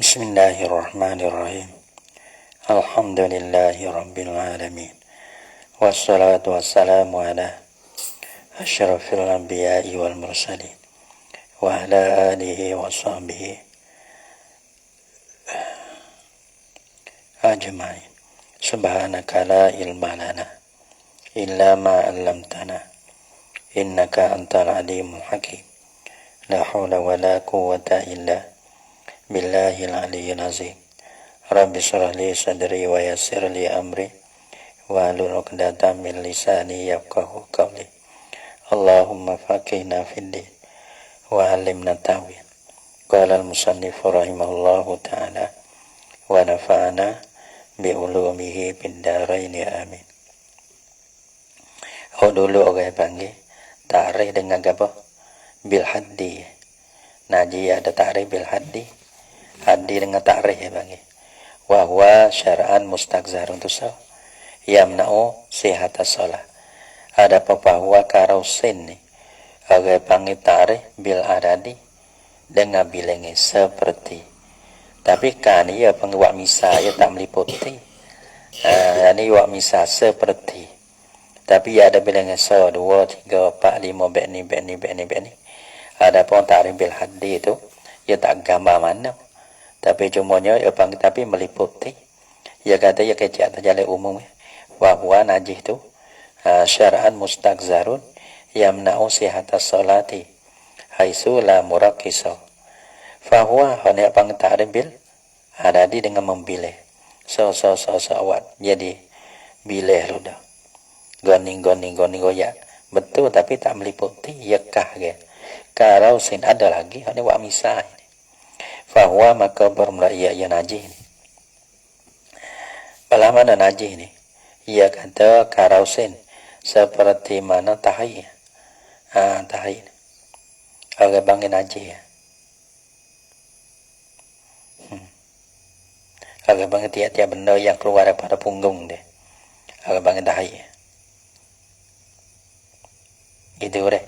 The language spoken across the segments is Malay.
Bismillahirrahmanirrahim. Alhamdulillahi rabbil alamin. Wassalatu wassalamu ala asyrafil anbiya'i wal mursalin wa ala alihi wa sahbihi ajma'in. Subhanaka la ilma lana illa ma 'allamtana innaka antal alimul hakim. La haula wa la quwwata illa billahil aliyyil azim. Rabbi shrah li sadri wa yassir li amri wa hlul 'uqdatam min lisani yafqahu qawli. Allahumma faqihna fid din wa 'allimna ta'wil. Qala al-musannif rahimahullahu ta'ala wa nafa'ana bi ulumihi fid dharain amin. Dulu orang panggil ta'rif dengan apa? Bil haddi. Naji ada ta'rif bil haddi. Haddi dengan ta'rif ya bang. Wa huwa syar'an mustaqzarun tusa yamna'u sihatas shalah. Ada bahwa karausin ni agak panggil ta'rif bil adadi dengan bilangnya seperti. Tapi kan ia panggil wak misa ia tak meliputi. Ini wak misa seperti. Tapi ada bilangnya 1, 2, 3, 4, 5 begini. Ada pun ta'rif bil haddi itu ia tak gambar mana. Tapi cumanya ia panggil tapi meliputi. Ia kata ia kecil atau jalan umum. Wahwa najih itu syara'an mustaqzarun yamna'u sihatas salati haitsu la muraqqisa. Fahuwa hanya panggil ta'rif bil adadi dengan membilih. Awat. Jadi bilih ludah. Goning goyak. Betul tapi tak meliputi yakah ke. Kalau sin ada lagi hanya wa misah. Fahuwa maka bermula ia najih ni. Bala mana najih ni? Ia kata karausin seperti mana tahai. Tahai. Agak bangin najih. Agak bangin tiap-tiap benda yang keluar daripada punggung dia. Agak bangin tahai. Gitu deh.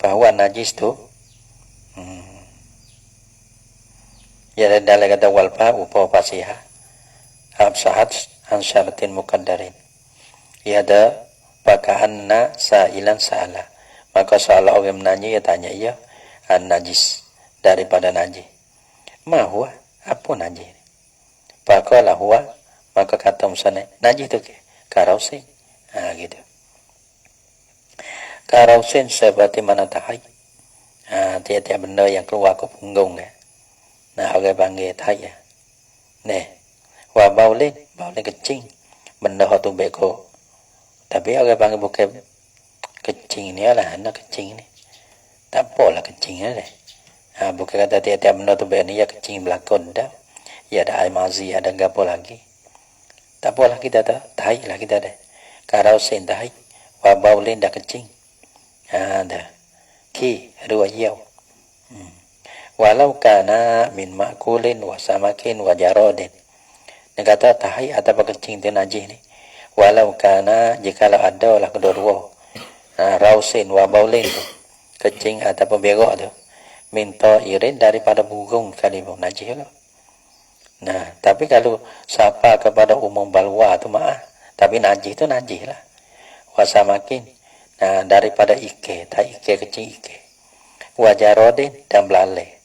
Bahwa najis tu ya dalam kata walfa upa fasiha absahat ansyaratin muqaddarin. Ya ada pakahanna sa'ilan sa'ala. Maka seolah orang menanya ya tanya ia an najis daripada najis. Mahwa apa najis? Pakalah huwa maka kata misalnya najis itu ke karausin. Gitu. Karausin seperti mana tahai. Tiap-tiap benda yang keluar ke punggung ya. Nah, orang panggil thai ya. Nih, wah baulin kecing. Benda tu beko. Tapi orang panggil bukan kecing ni lah, anak kecing ni. Tak apalah kecing ni deh. Bukan kata tiap-tiap benda tu beko ni ya kecing belakon dah. Ya ada air mazi, ada gapo lagi. Tak apalah kita dah, thai lah kita deh. Karausin thai, wah baulin dah kecing. Dah. Ki, dua yau. Walau kana min ma'kulin wa samakin wa jarodin. Dia kata tahai atau kencing itu najis ni. Walau kana jikalau ada lah kedua-dua. Rausin wa baulin tu. Kencing atau berok tu. Minta irin daripada burung kali pun najis lah. Nah, tapi kalau sapa kepada umum balwa tu maaf. Tapi najis tu najis lah. Wa samakin. Nah, daripada ike. Tak ike kencing ike. Wa jarodin dan belalai.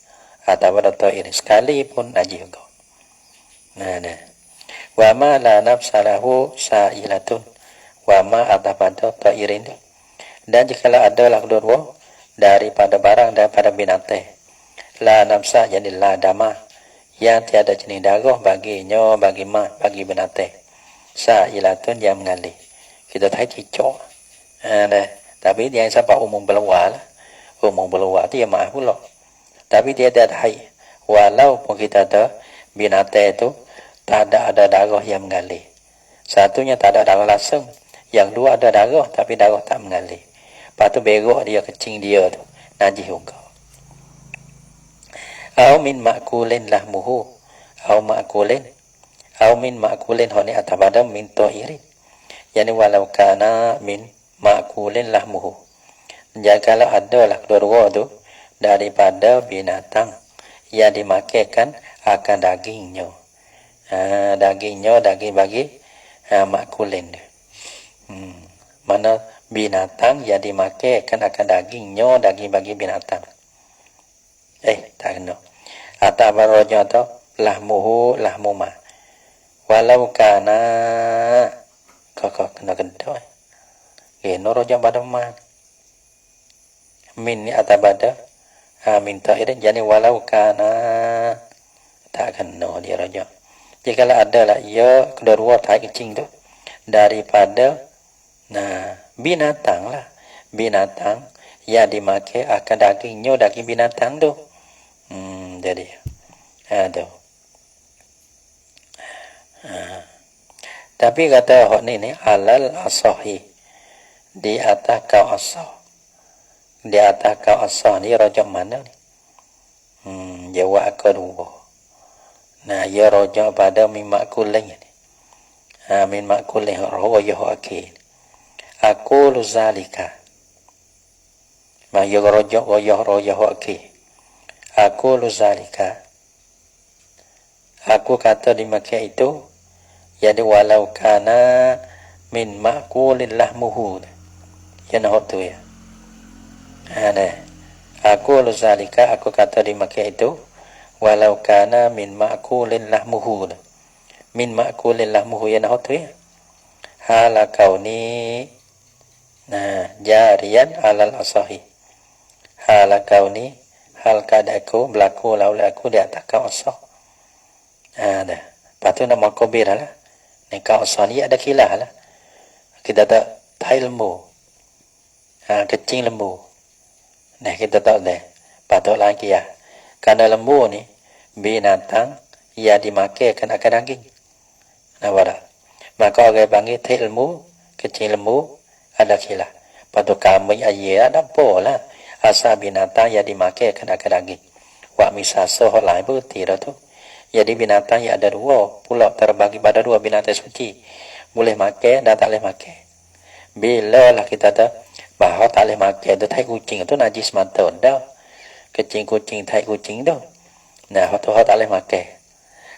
Atau pada ini sekalipun najis juga. Nah. Wa ma la nafsalahu sa'ilatun. Wa ma atapada ta'irin. Dan jikalau adalah kedua daripada barang daripada binatang. La nafsa jadi la dama. Yang tiada jenis darah baginya bagi binatang. Sa'ilatun yang mengalir. Kita tahu cicak. Tapi dia sampai umum beluar lah. Umum beluar tu yang maaf pula. Tapi dia ada hai. Walaupun kita ada binatang itu tak ada darah yang mengalir. Satunya tak ada darah langsung. Yang dua ada darah tapi darah tak mengalir. Lepas tu berok dia kecing dia tu. Najis juga. Au min ma'kulin lahmuhu. Au min ma'kulin honi atabada min ta'irin. Yani walau kana min ma'kulin lahmuhu. Jikalau ada lah kedua-dua tu daripada binatang yang dimakaikan akan dagingnya. Dagingnya daging bagi makulin. Mana binatang yang dimakai akan dagingnya daging bagi binatang. Tak kena. Atau baroja tu lahmuhu lahmuma. Walau kana kok kena kedua. No roja pada ma. Min ni atau pada minta ini jadi walau kana tak kena dia roja. Jika ada lah ia kedua tai kecing tu daripada binatang lah, binatang yang dimakai akan dagingnya daging binatang tu. Jadi ada. Tapi kata hok ni alal asahi, di atas kau asah. Di atas kau asah ni rojak mana ni? Jawab kedua. Ya rojak pada min makulin ni. Min makulin royo akil. Aku luzalika. Ya rojak royo akil. Aku luzalika. Aku kata dimakai itu. Jadi walau kana min makulin lahmuhu. Ya nak tu ya. Aku luzalika. Aku kata dimakai itu. Walau kana min makulin lahmuhu. Min makulin lahmuhu. Ya nak tu ya. Hala kauni. Jarian alal asahi. Hala kauni. Hal kadaku berlaku laula aku di atas kau asah. Lepas tu nama kobir lah. Ni kau asah ni ada kilah lah. Kita tak tai lembu. Kecing lembu. Kita tak ada. Patut lagi ya. Karena lembu ni binatang yang dimakai akan daging. Nampak. Maka orang panggil tai lembu, kecing lembu ada kilah. Patut kami ayah ada pola. Asal binatang yang dimakai akan daging. Wak misasa hal lain berarti dah tu. Jadi binatang yang ada dua pula terbagi pada dua binatang suci. Boleh makan dan tak boleh makan. Bila lah kita tahu bahawa tak boleh makan tu tai kucing tu najis mata dah. Kecing kucing tai kucing tu. Tu tak boleh makan.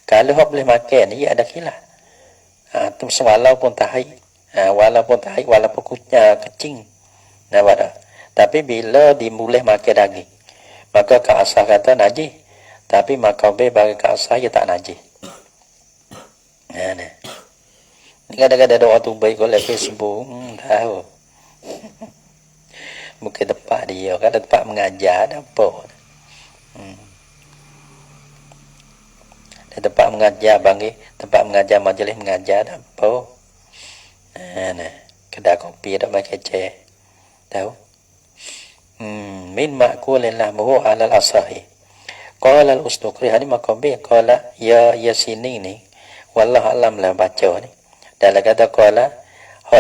Kalau hak boleh makan ni ada kilah. Tu walaupun tai walaupun kecing. Pada. Tapi bila dimulai makan daging, maka keasah kata najis. Tapi makabe bagi keasah ia tak najis. Ni kadang-kadang doa tu baik oleh Facebook. Tahu. Mungkin tempat dia. Kan tempat mengajar ada apa. Tempat mengajar bagi. Tempat mengajar majlis mengajar ada apa. Kedai kopi ada makan cek. Tahu. Min ma'kulin lahmuhu alal asahi. Qala al-Ustuqri hani makabi qala ya sini ni wallah alam lah baca ni. Dalam kata qala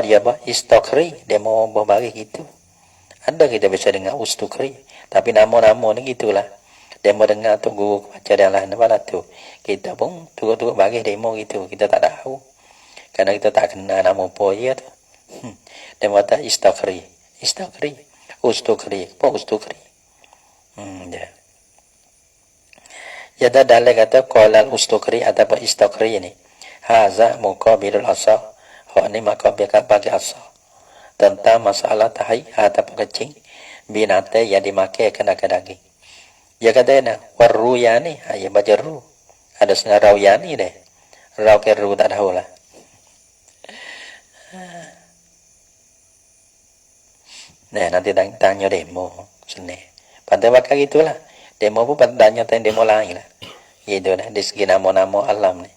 dia Istuqri dia mau berbagi gitu. Ada kita bisa dengar Ustuqri tapi nama-nama ni gitulah. Dia mau dengar tu guru baca dan lain apa tu. Kita pun turut-turut bagi demo gitu. Kita tak tahu. Karena kita tak kenal nama apa dia tu. Dia kata Istuqri. Ustukri. Apa ustukri? Ya dalam kata qala ustukri ataupun istukri ni. Haza muqabilul asah. Hak ni maqabil bagi asah. Tentang masalah tahai ataupun kecing binatang yang dimakai kena daging. Ya kata warruyani, ya baca ru. Ada setengah rauyani deh. Rau ke ru tak tahu lah. Nanti tanya demo sini. Pantai bakal gitulah. Demo pun tanya demo lain lah. Gitu lah. Di segi nama-nama alam ni.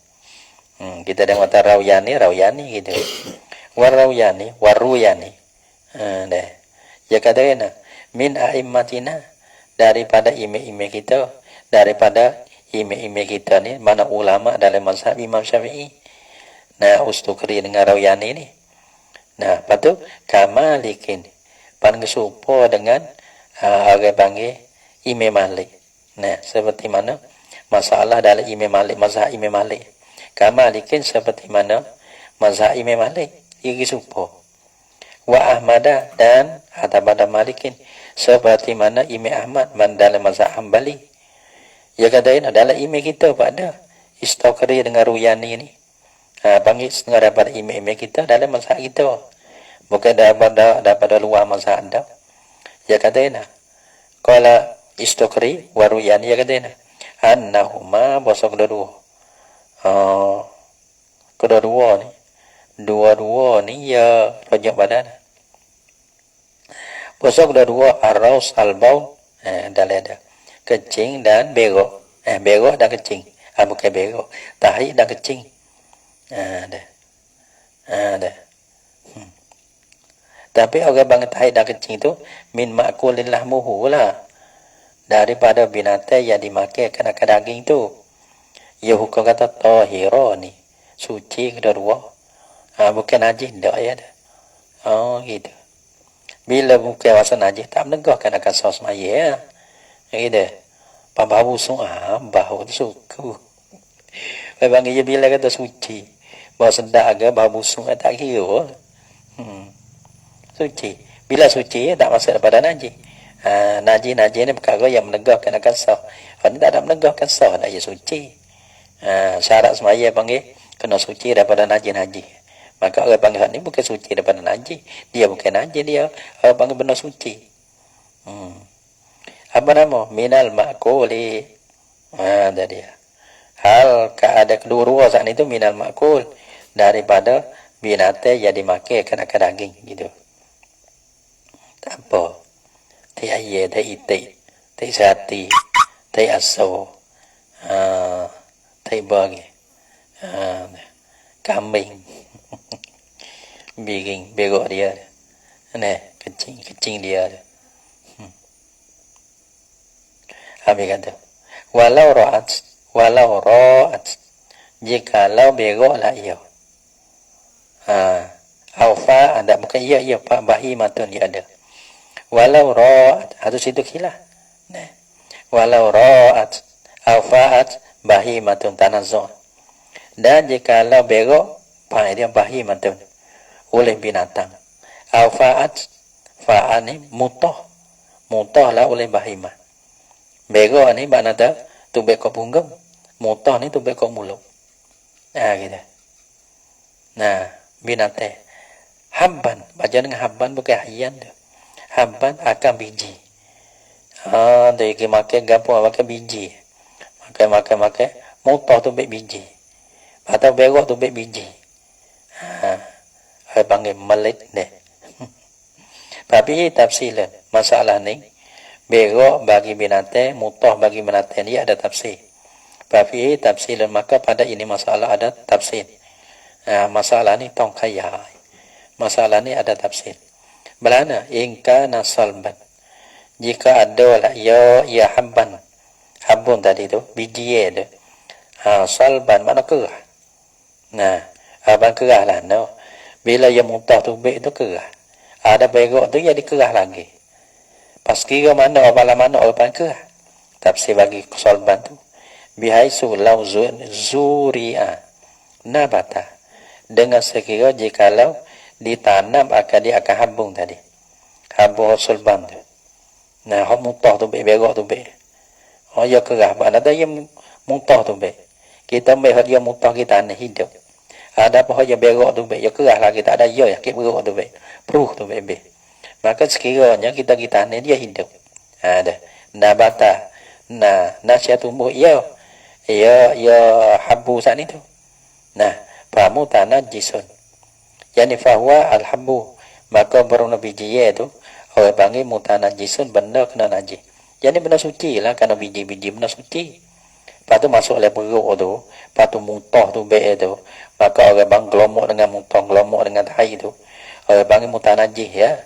Kita ada kata rauyani gitu. Warruyani. Ya kata min a'immatina daripada ime-ime kita, daripada ime-ime kita ni mana ulama dalam mazhab Imam Syafi'i. Ustuqri dengan rauyani ni. Lepas tu kamalikin panggil serupa dengan orang panggil Imam Malik. Seperti mana masalah dalam Imam Malik, mazhab Imam Malik. Kamalikin seperti mana mazhab Imam Malik. Ia serupa. Wa Ahmadah dan pada Malikin seperti mana Imam Ahmad dalam mazhab Hambali. Ya katakan dalam email kita Pak ada Istokri dengan Ruyani ni. Panggil setengah daripada email kita dalam masyarakat kita. Bukan daripada luar masyarakat dah. Ya katakan kalau Istokri wa Ruyani ya katakan annahuma bahasa kedua-dua. Kedua-dua ni. Dua-dua ni ya rojak badan. Bahasa kedua-dua araus albaul dalam ada. Kencing dan berok. Berok dan kencing. Bukan berok. Tahi dan kencing. Ada. Ada. Tapi orang bangun tahi dan kencing tu min ma'kulillah muhu lah. Daripada binatang yang dimakai kena daging tu. Ya hukum kata tahira ni. Suci kedua. Bukan najis dak ya dah. Gitu. Bila bukan wasa najis tak menegah kena sos maya. Gitu. Pambau sunah, bau tu suku. Memang ia bila kata suci. Bau sedap agak bau busuk tak kira. Suci. Bila suci tak masuk daripada najis. Najis ni perkara yang menegahkan akan sah. Kalau tak ada menegahkan sah dah ia suci. Syarat semaya panggil kena suci daripada najis. Maka orang panggil ni bukan suci daripada najis. Dia bukan najis dia. Orang panggil benar suci. Apa nama? Minal ma'kuli. Ada dia. Hal keadaan kedua-dua saat itu minal ma'kul. Daripada binatang yang dimakai kena daging. Gitu. Tak apa. Tei ayah, tei itik. Tei sati. Tei aso. Tei bagi. Kambing. Biking. Begok dia. Kecing dia. Habis kata walau ra'at jikalau begok lah ia alfa ada bukan ia pak bahimatun dia ada walau ra'at harus itu khilaf walau ra'at alfaat bahimatun tanazzuh dan jikalau begok pak dia bahimatun oleh binatang alfaat fa'an ni mutah lah oleh bahimah. Bego ni makna dah tubek kau punggung. Mutah ni tubek kau mulut. Gitu. Nah, binatang. Habban. Baca dengan habban bukan hayan dah. Habban akan biji. Dari makan gapo makan biji. Makan. Mutah tubek biji. Atau bego tubek biji. Hai panggil melit deh. Tapi tafsilan masalah ni. Berok bagi binatang, mutah bagi binatang dia ada tafsir. Tapi tafsir maka pada ini masalah ada tafsir. Masalah ni tong kaya. Masalah ni ada tafsir. Belana ingka nasalban. Jika ada lah ya habban. Habun tadi tu biji tu. Salban mana kerah. Abang kerah lah no. Bila yang mutah tu baik tu kerah. Ada berok tu jadi kerah lagi. Pas kira mana apabila mana orang ke tafsir bagi solban tu bihaisu lau zuri'a nabata dengan sekira jikalau ditanam dia akan habung tadi habung solban tu mutah tu berok tu ya kerah mana ada yang mutah tu kita ambil dia mutah kita ni hidup ada apa yang berok tu ya kerah lagi tak ada ya berok tu peruh tu maka sekiranya kita ni dia hidup. Ada nabata nasya tumbuh ya habbu saat itu. Pamu tanah jisun. Yani fahuwa al-habbu maka beruna biji itu orang panggil mutanajisun benda kena najis. Jadi benda suci lah kerana biji-biji benda suci. Lepas tu masuk oleh perut tu, lepas tu mutah tu baik tu, maka orang bang gelomok dengan mutah, gelomok dengan tahi tu. Orang panggil mutanajis ya.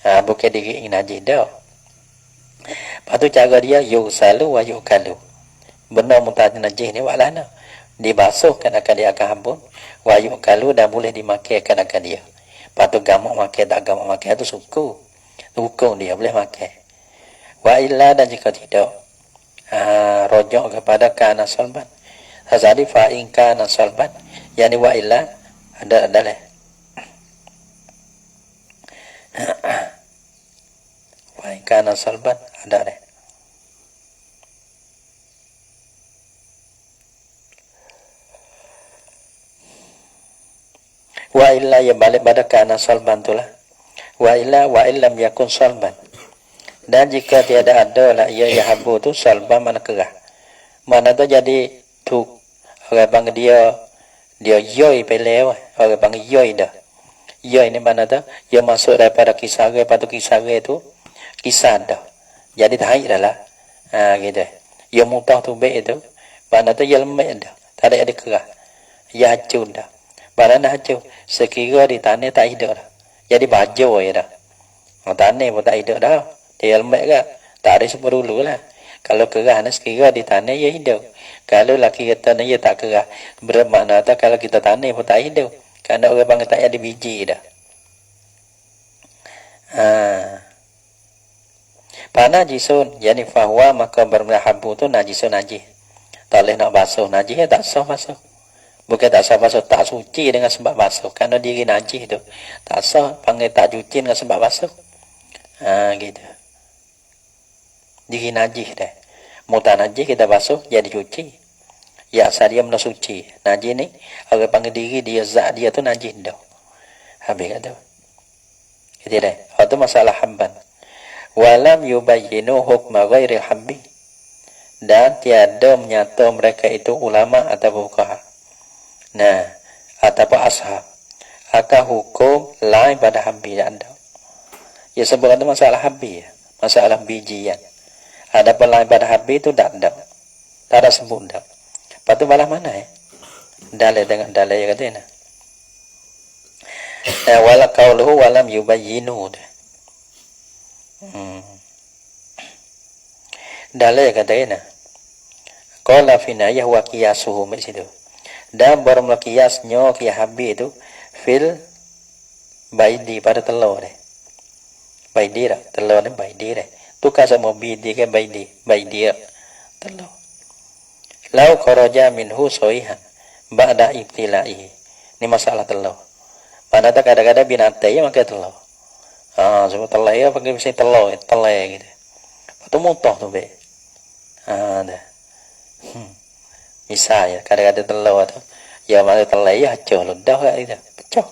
Bukan diri najis dah. Lepas tu cara dia yusalu wa yukalu. Benda mutan najis ni buat lana. Dibasuhkan akan dia akan hambun. Wa yukalu dan boleh dimakan akan dia. Lepas tu gamak makan tak gamak makan tu suku. Hukum dia boleh makan. Wa illa dan jika tidak. Rojok kepada kana salban. Hazadi fa'in kana salban. Yani wa illa adalah. Fa'in kana salban ada deh. Wa illa ya balik pada kana salban itulah. Wa illam yakun salban. Dan jika tiada ada lah ia yahabu tu salban mana kerah. Mana tu jadi tu orang panggil dia yoi pelewah. Orang panggil yoi dah. Yoi ni mana tu? Ia masuk daripada kisah tu kisah dah. Jadi tahi dah lah. Gitu. Ia mutah tu baik tu. Mana tu ia lemah dah. Tak ada kerah. Ia hancur dah. Barang dah hancur. Sekira di tanah tak hidup dah. Jadi baju ya dah. Tanah pun tak hidup dah. Dia lemah ke? Tak ada semua dulu lah. Kalau kerah ni sekira di tanah ia hidup. Kalau laki kata ni ia tak kerah. Bermakna tak kalau kita tanah pun tak hidup. Kerana orang panggil tak ada biji dah. Panajisun. Yani fahuwa maka berhabu tu najisun najis. Tak boleh nak basuh. Najis ya tak sah basuh. Bukan tak sah basuh. Tak suci dengan sebab basuh. Kerana diri najis tu. Tak sah. Panggil tak cuci dengan sebab basuh. Gitu. Diri najis dah. Mutan najis kita basuh. Jadi cuci. Ya asal dia mula suci. Najis ni. Orang panggil diri dia. Zat dia tu najis dah. Habis kata. Gitu dah. Itu masalah habban. Walam yubayyinu hukma ghairi habbi. Dan tiada menyata mereka itu ulama atau fuqaha. Nah, ataupun ashab. Akan hukum lain pada habbi tak ada. Ya sebut itu masalah habbi. Masalah bijian. Adapun lain pada habbi itu tak ada. Tak ada sebut tak. Lepas tu balas mana ya? Dalil dengan dalil yang kata ni. Wala qawluhu walam yubayyinu. Dalil yang kata ni. Qala finayah wa qiyasuhu mat situ. Dan bermula qiyasnya qiyas habbi itu fil baidi pada telur deh. Baidi dah, telur ni baidi deh. Tukar sama bidi ke baidi telur. Lau kharaja minhu soihan ba'da ibtila'ihi. Ini masalah telur. Pada kadang-kadang binatang ya makan telur. Sebab telur ya pakai mesti telur gitu. Lepas muntah tu be. Dah. Misalnya kadang-kadang telur tu ya makan telur ya hancur ludah kat itu. Pecah.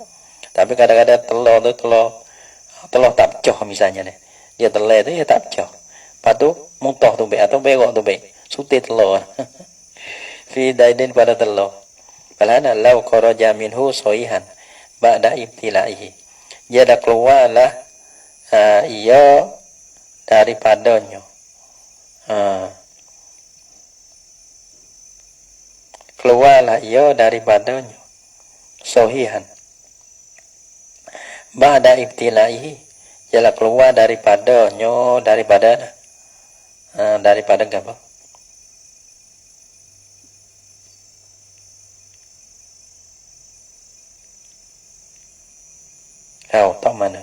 Tapi kadang-kadang telur tak pecah misalnya ni. Dia telur tu ya tak pecah. Lepas tu muntah tu be atau berok tu be. Suti telur. Fi daidin pada telur. Balana lau kharaja minhu soihan ba'da ibtila'ihi. Dia dah keluarlah ia daripadanya. Keluarlah ia daripadanya. Sohihan. Ba'da ibtila'ihi. Ialah keluar daripadanya. Daripada apa? Tak mana.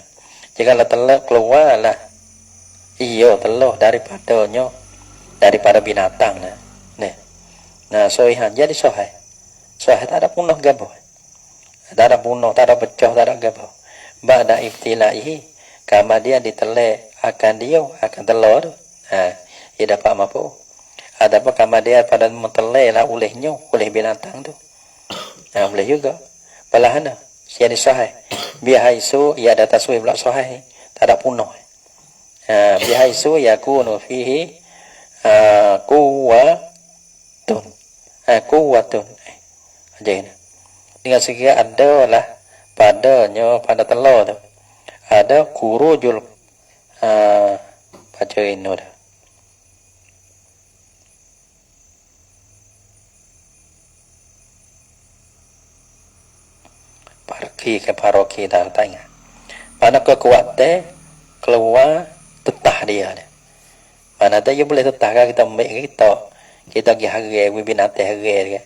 Jikalau telur keluarlah ia telur daripadanya. Daripada binatang nah. Nah, sohihan jadi sohai. Sohai tak ada punah gabah. Tak ada punah, tak ada pecah, tak ada gabah. Ba'da ibtila'ihi. Kama dia ditelek akan telur. Ia dapat mampu. Adapun kama dia pada mentelek lah olehnya, oleh binatang tu. Boleh juga. Balahan jadi sohai. Bihaisu ia ada taswih pula sohai. Tak ada punah. Bihaisu yakunu fihi kuwatun. Kuwatun. Jadi dengan segi adalah pada telur tu ada kurujul baca ini dah. Paroki dah tanya. Pada kekuatan keluar tetah dia. Mana tak dia boleh tetah kan kita ambil kita pergi hari binatang hari kan.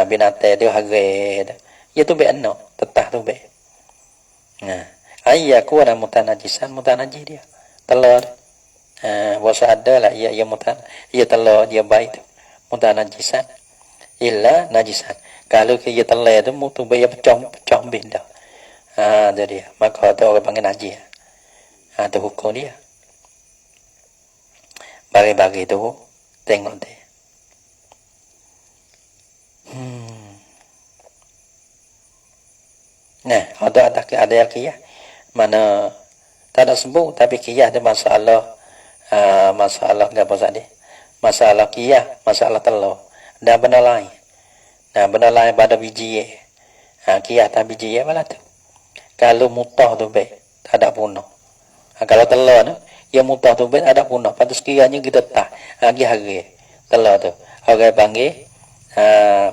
Binatang dia hari. Ia tu be anak tetah tu be. Ayyaku ada mutanajis dia. Telur. Bahasa ada lah ia telur dia baik tu. Mutanajisan. Illa najisan. Kalau ia telur tu mutu be pecah benda. Tu dia. Maka tu orang panggil najis. Tu hukum dia. Bagi-bagi tu tengok dia. Nah, ada qiyah mana tak ada sebut tapi qiyah ada masalah masalah apa tadi? Masalah qiyah, masalah telur. Dan benda lain. Nah, benda lain pada biji qiyah tak biji malah tu. Kalau mutah tu baik, tak ada punah. Kalau telur tu, yang mutah tu baik ada punah. Pada sekiranya kita tak hari-hari telur tu. Orang panggil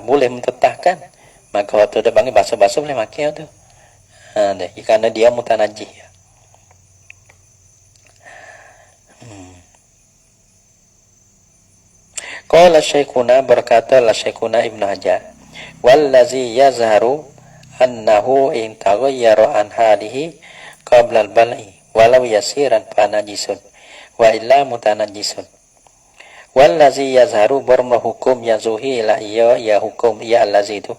boleh mentetahkan. Maka waktu dia panggil basuh-basuh boleh makan tu. Kerana dia mutanajih. Qala Syekhuna berkata la Syekhuna Ibnu Hajar wallazi yazharu annahu in taghayyara an halihi qabla al-bal'i walau yasiran fa najisun wa illa mutanajjisun wallazi yazharu berma hukum ya zuhi la ya hukum ya allazi tu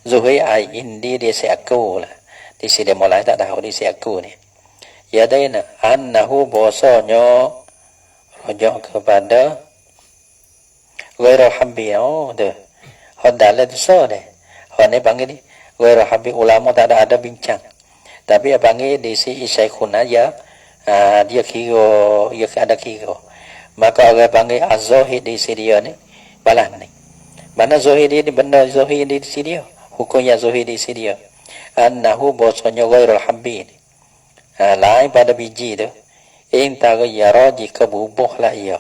zuhi ai indi dia si aku lah di sini mulai tak tahu di si aku ni ya daina annahu bosonyo rujuk kepada Ghairu habbi tu. Hodala tu so deh. Hone panggil ni ghairu habbi ulama tak ada bincang. Tapi dia panggil di si Syekhuna ya dia kira ada kira. Maka orang panggil az-zahid di si dia ni balas ni. Mana zahid ni benda zahid di si dia. Hukumnya zahid di si dia. Annahu bosonyo ghairu habbi ni. Lain pada biji tu. In taghayyara jika bubuh lah ia.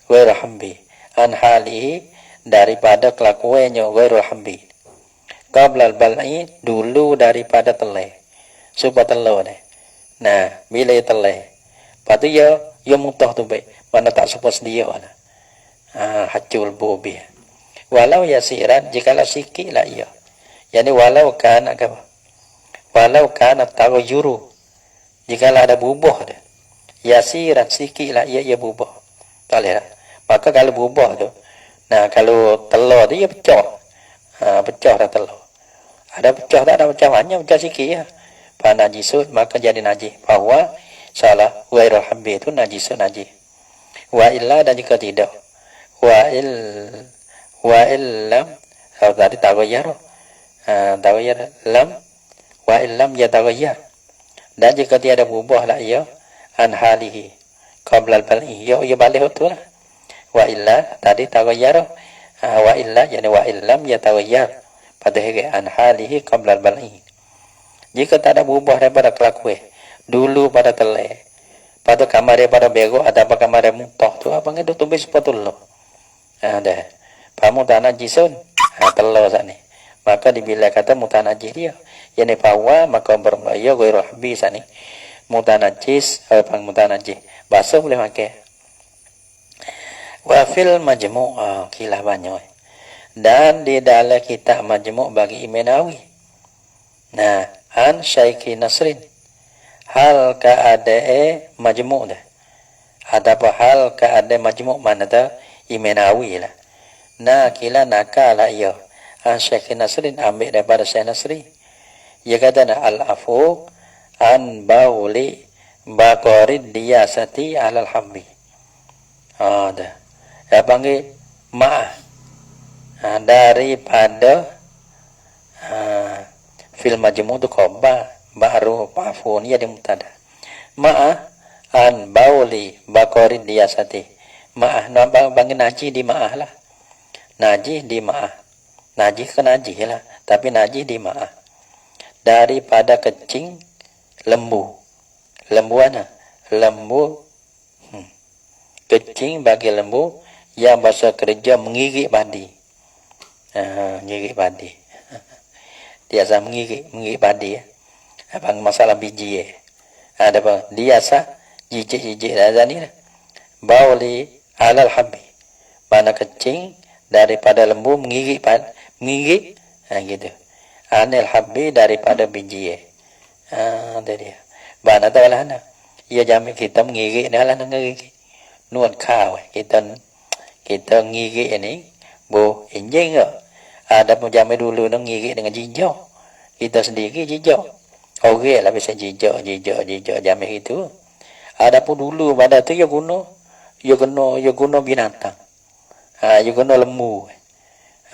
Ghairu habbi. An halihi daripada kelakuannya ghairul hambi qabla al-bal'i dulu daripada telai supaya telur ni nah bila telai patu ya mutah tu baik mana tak supaya dia lah hacul bobi walau yasiran jikalau sikit lah ia yani walau kan taghayyuru jikalau ada bubuh dia yasiran sikit lah ia bubuh tak boleh lah. Maka kalau berubah tu, nah kalau telur tu dia pecah. Pecah dah telur. Ada pecah tak ada pecah banyak, pecah sikit ya. Fa najisut maka jadi najis. Bahwa salah ghairul habbi itu najisun najis. Wa illa dan jika tidak. Wa illam kalau tadi taghayyar. Taghayyar lam wa illam ya taghayyar. Dan jika tiada berubah lah ia an halihi qabla al-bal'i. Ya balik tu lah. Wa illa tadi taghayyar wa illa yani wa illam yataghayyar pada hari an halihi qabla al-bal'i jika tak ada berubah daripada kelakuan dulu pada telai pada kamar daripada bego ada apa kamar mutah tu apa ngedo tumbis sepatullah dah pamu tanajisun telur sat ni maka dibilang kata mutanajis dia yani bahwa maka berbahaya ghairu habbi sat ni mutanajis mutanajis basuh boleh makan wa fil majmu' kilah banyak dan di dalam kitab majmu' bagi Imam Nawawi nah an Syekh Nasrin hal keadaan majmu' dah ada apa hal keadaan majmu' mana dah Imam Nawawi lah nah kila nakala ia an Syekh Nasrin ambil daripada Syekh Nasri ia kata al-afu an bauli baqarid diyasati alal hambi ada dia panggil ma'ah daripada fil majmu' tu khabar baru pafun ya di mutada ma'ah an bauli baqarid diyasati ma'ah nampak panggil najis di ma'ah lah najis di ma'ah najis ke najis lah tapi najis di ma'ah daripada kecing lembu mana lembu kecing bagi lembu yang bahasa kerja mengirik padi. Mengirik padi. Dia sah mengirik padi. Abang masalah biji ada apa? Dia sah jijik dah ni lah. Bauli alal habbi. Mana kecing daripada lembu mengirik gitu. Anil habbi daripada biji ada dia. Mana tahu lah nak. Ia jamin kita mengirik dah lah mengirik. Nuan kau kita ngigik ni bo enjing ada pun zaman dulu nak ngigik dengan jijak kita sendiri jijak orang lah bisa jijak zaman itu ada pun dulu pada tu ya guna binatang ya guna lembu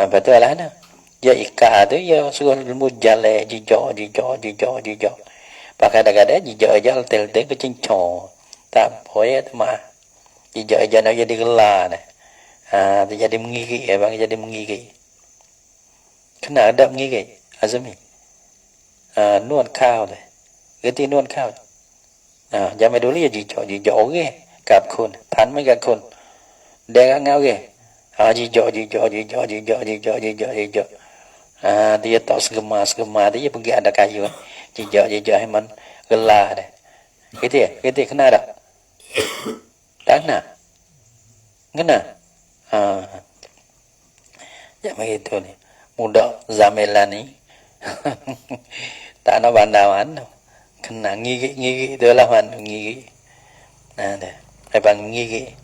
betul lah nak ya ika tu ya suruh lembu jale jijok pakai ada jijok aja tel ke cincong tak boleh tu mah jijok aja nak jadi gelar dah tu jadi mengigit ya bang jadi mengigit kena ada mengigit azmi nuan kau dah geti nuan kau zaman dulu ya jijok okay cặp khôn thắn mấy cái khôn đe ngao ghê jijok dia tak segema dia pergi ada kayu jijok heman gelar deh gitu kena dah tak kena zaman itu nih muda zamelan ni tak nak bandawan kena ngigi tu lah man ngigi deh bang ngigi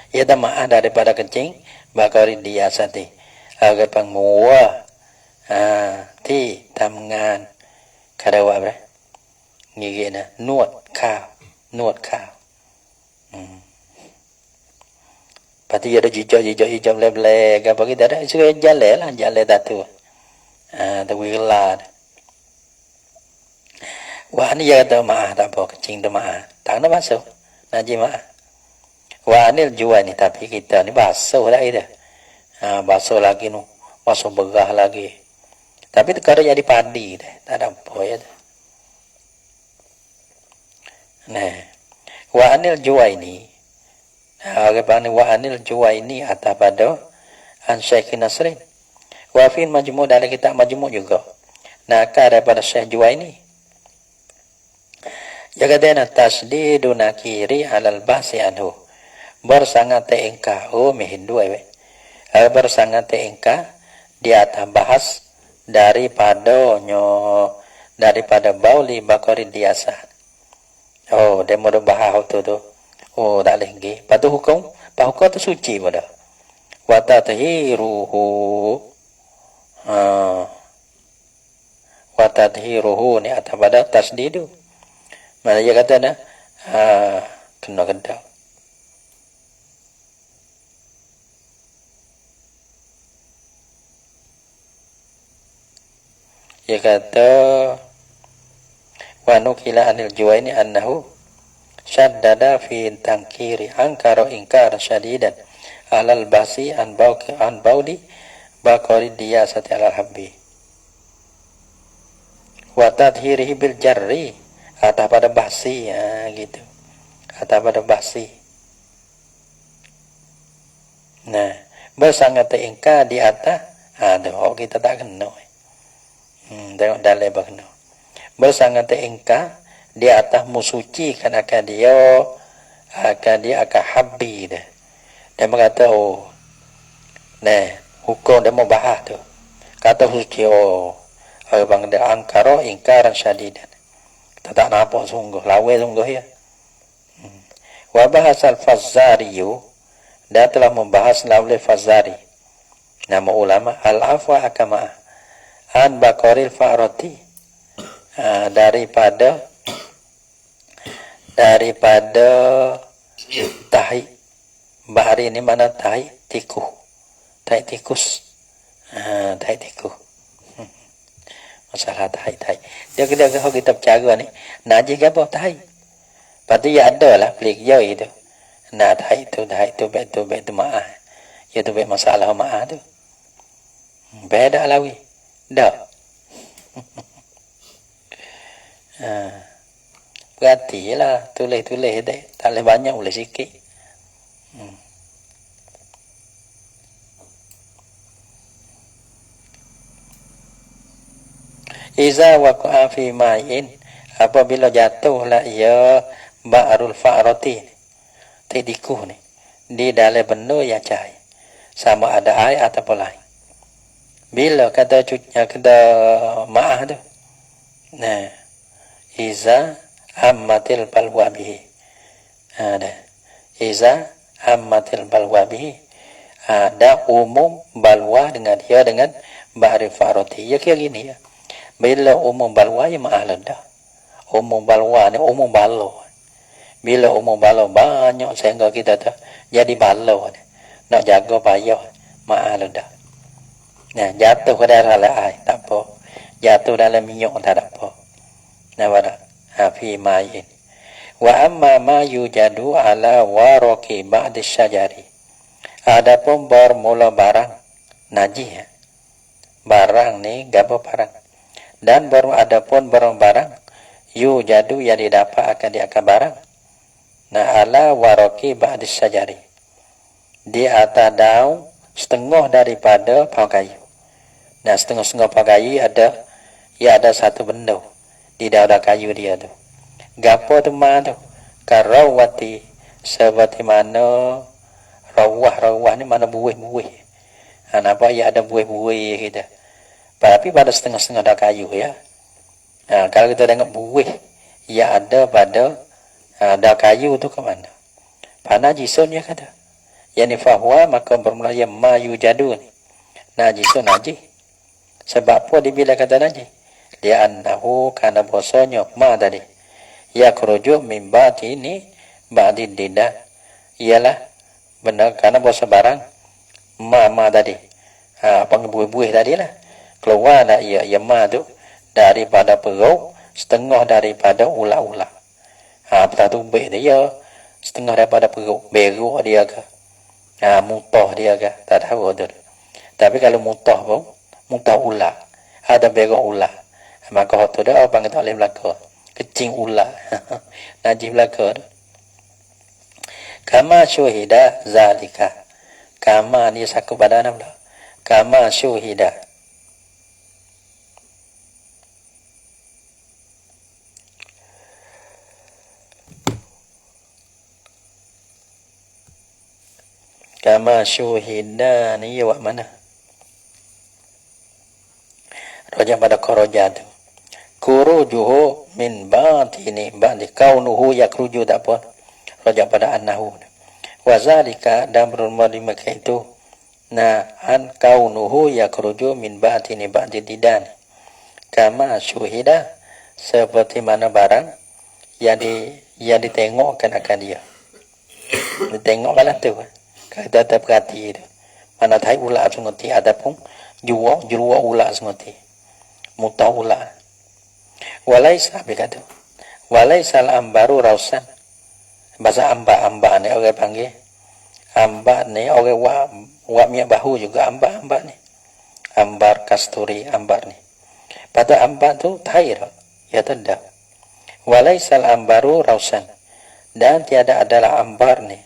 ia tamah daripada kencing bakari dia sati agar pang mua ti tamngan kadawa bre ngigi na nuotข้าวpati ada jijok leble ka bagi ada suka jale tatu tapi gelad wah ni ya ta ma ta bo kencing ta ma tak na masuk naji ma wah ni jual ni tapi kita ni basuh lagi dah basuh lagi nu basuh begah lagi tapi kalau jadi padi dah tak ada apa ya nah wa anil juwaini bagaimana wa anil juwaini atau pada an Syekh Nasrin wa fi majmu' dalam kitab majmu' juga naka daripada Syekh Juwaini jagadena tasdidu nakiri alal basi anhu bersangat engka mehindua bersangat engka di atas bahas daripada bauli bakori diasa demo bahas tu tak lagi patu hukum tu suci pada wa tadhiruhu ni atas pada tasdidu mana dia kata dah kena kedap dia kata wa nukila anil Juwaini annahu syaddada fi tankiri ankara inkar syadidan alal basi an bauli bakori diyasati alal habbi wa tadhirihi bil jarri atas pada basi gitu atas pada basi nah bersangat ingkar di atas kita tak kena tengok dalam bakna bersangat ingkar di atas musuci kan akan dia akan habbi dah dia berkata nah hukum dia mau bahas tu kata suci bang dia angkara ingkaran syadidan tak nampak sungguh lawa sungguh ya wa bahasal Fazari dia telah membahas laulil Fazari nama ulama al-afwa akama an bakoril fa'rati daripada tahi bahari ini mana tahi tikus masalah tahi dia kalau kita bercara ni nak jaga apa tahi pasti ya ada lah pelik jauh itu nak tahi tu baik tu maaf ya tu baik masalah maaf tu beda lah weh dah berarti lah tulis deh tak boleh banyak boleh sikit iza waqa'a fi ma'in apabila jatuhlah ia ba'rul fa'rati tidiku ni di dalam benda yang cair sama ada air ataupun lain bila kata ma'ah tu nah iza ammatil balwa bihi iza ammatil balwa bihi ada umum balwa dengan ba'rul fa'rati ya kayak gini ya bila umum balwa ya ma'alah dah umum balwa ni umum balo bila umum balo banyak sehingga kita tu jadi balo ni nak jaga payah maaf dah. Nah, jatuh ke dalam air tak apa. Jatuh dalam minyak tak ada apa. Nah, pada fi ma'in. Wa amma ma yujadu ala waraqi ba'di syajari. Adapun bermula barang najis. Barang ni gapo barang. Dan baru adapun barang yujadu yang didapat akan diakan barang. Nah, ala waraqi ba'di syajari. Di atas daun setengah daripada pohon kayu. Nah, setengah-setengah pohon kayu ada satu benda di dalam kayu dia tu. Gapo tu mana tu? Karawati, seperti mana rawah ni mana buih-buih. Nampak ya ada buih-buih kita. Tapi pada setengah-setengah dah kayu ya. Kalau kita tengok buih ya ada pada dah kayu tu ke mana? Najisun ya kata. Yani fahuwa maka bermula yang ma yujadu ni. Najisun najis. Sebab apa bila kata najis? Li'annahu kana bosonyo ma tadi. Yakhruju min batini ba'di didah. Ialah benar karena bosa barang ma tadi. Buih-buih tadi lah. Keluar dah ia ma tu daripada perut, setengah daripada ulat-ulat. Betul tu baik dia setengah daripada perut, beruk dia ke. Mutah dia ke, tak tahu tu. Tapi kalau mutah pun, mutah ulat, ada beruk ulat, maka tu dah orang tak boleh belaka. Kecing ulat, najis belaka tu. Kama syuhida zalika. Kama ni saku pada nama lah. Kama syuhida. Kama syuhida ni awak mana? Raja pada koroja tu. Kurujuhu min batini ba'di kaunuhu yakruju tak apa. Raja pada annahu. Wazalika dan berumah di Mekah itu. An kaunuhu yakruju min batini ba'di didan. Kama syuhida seperti mana barang yang ditengokkan akan dia. Ditengokkanlah tu. Kita tak perhati itu. Mana thai ulat sungguh adapun jua ulat sungguh mutah ulat. Walaisa berkata. Walaisa al-ambaru rausan. Bahasa amba ni orang panggil. Amba ni orang wak minyak bahu juga amba ni. Ambar kasturi ambar ni. Pada ambar tu thai dah. Ya tidak. Walaisa al-ambaru rausan. Dan tiada adalah ambar ni.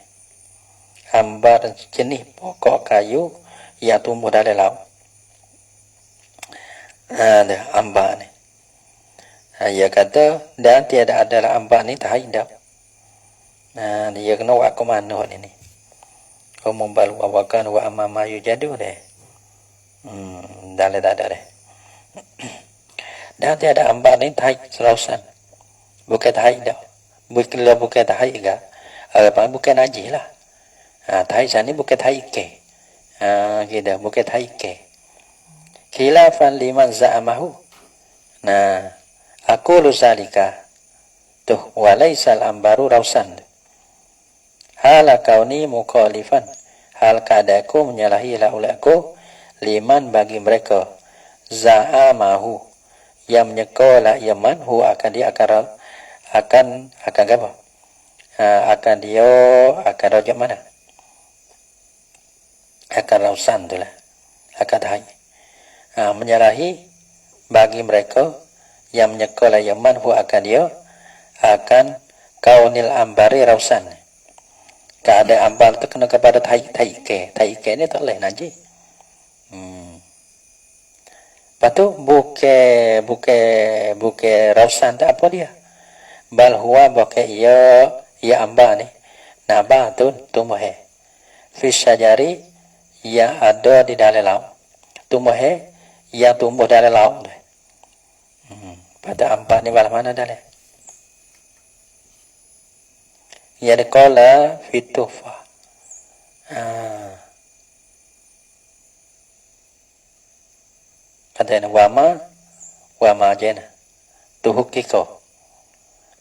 Ambar jenis pokok kayu yang tumbuh dari laut. Ada ambar ni. Dia kata dan tiada adalah ambar ni tak hidup. Dia kena buat ke mana ni. Kau membalu awakan wa amama yujadu deh. Dah tak ada deh. Dan tiada ambar ni tak serausan. Bukan tak hidup. Bukan tak hidup. Bukan najis lah. Thai sana bukan thai ke. Kita bukan thai ke. Khilafan liman za'amahu. Aku luzalika. Tuh walaisal ambaru rausan. Hala kauni mukhalifan. Hal keadaku menyalahi laulaku liman bagi mereka. Za'amahu. Yang menyekolah yaman hu akan dia akan apa? Akan dia akan rojak mana? Akan rausan tu lah. Akan thai. Menyalahi bagi mereka yang menyekolah yaman hu akan dia akan kaunil ambari rausan. Keadaan ambar tu kena kepada thai ke. Thai ke ni tak boleh najis. Lepas tu bukan rausan tak apa dia. Bal huwa bukan ia ambar ni. Nabah tu tumbuh. Fi syajari yang ada di dalam laut. Tumbuh yang tumbuh dalam laut. Pada ambar ni balas mana dalam? Yang dikola fitufa. Katanya wama jena. Tuhukiko.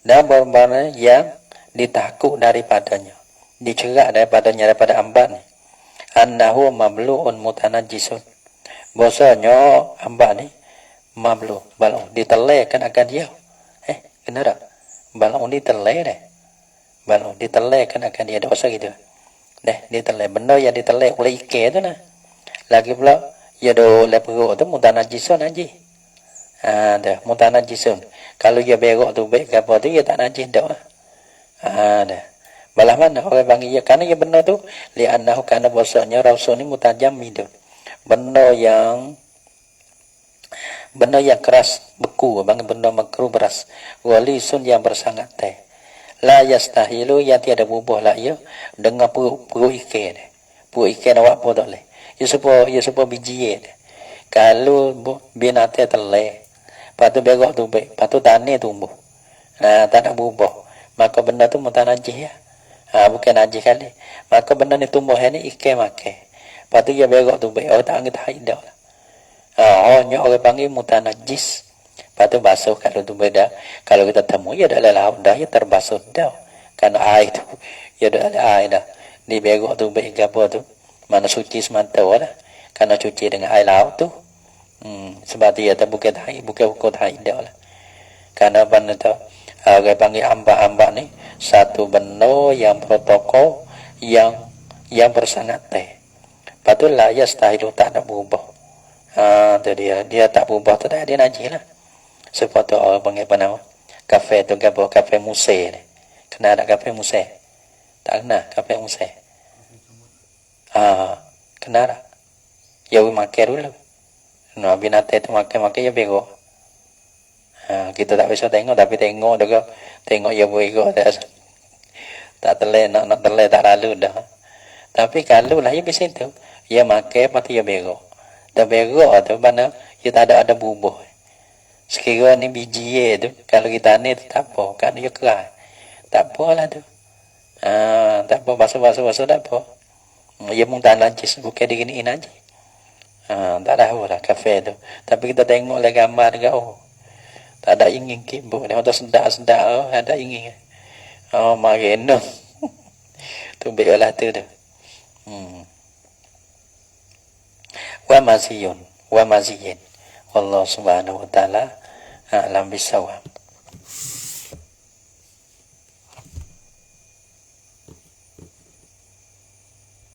Dan barang yang ditakut daripadanya. Dicerak daripada ambar ni. annahu mamlu'un mutanajjisun. Bahasanya amba ni mamlu balong ditelehkan akan dia. Benar tak? Balong diteleh dah. Balong ditelehkan akan dia dosa gitu. Diteleh benda yang diteleh oleh ikan tu nah. Lagi pula ya do le perut tu mutanajjisun aja. Dah mutanajjisun. Kalau dia berok tu baik apa tu dia tak najis dah. Dah. Balah mana orang panggil ya karena ya benda tu li annahu kana bahasanya rasul ni mutajammidun. Benda yang keras beku benda makruh beras walisun yang bersangat teh la yastahilu yang tiada bubuh lah ya dengan perut ikan awak apa tak leh ya supaya biji dia kalau binatang teleh patu begok tu baik patu tani tumbuh tak ada bubuh maka benda tu mutanajis ya bukan najis kali maka benda ni tumbuh ni ikan makan patu dia begok tu baik tak angkat haidah lah. Orang panggil mutanajis. Patu basuh kalau tu beda. Kalau kita temu ya dalam laut dah ya terbasuh dah. Karena air tu ya dah ada air dah. Di begok tu baik apa tu mana suci semata lah. Karena cuci dengan air laut tu. Sebab dia tak bukan hukum hai dah lah. Karena benda tu orang panggil amba ni satu benda yang protokol yang bersangat teh. Patutlah ya stahilu tak ada berubah. Tu dia tak berubah tu dah dia najis lah. Sebab tu orang panggil apa nama? Kafe tu kafe muse ni. Kena ada kafe muse? Tak kena kafe muse. Kena tak? Ya makan dulu. Nah binatang tu makan ya bego. Kita tak bisa tengok tapi tengok juga. Tengok ya bego tak terleh nak terleh tak lalu dah. Tapi kalau lah ya bisa tu. Ya makan pasti ya bego. Dan berok tu mana dia tak ada bubuh. Sekiranya ni biji tu kalau kita ni tu tak apa kan dia keras. Tak apalah tu. Tak apa basuh tak apa. Dia pun tak najis bukan diginiin aja. Tak ada lah kafe tu. Tapi kita tengok lah gambar dia tak ada ingin kibuk dia tu sedap ada ingin. Marino. Tu belah tu tu. Wa maziyun wallahu subhanahu wa ta'ala a'lam bisawab.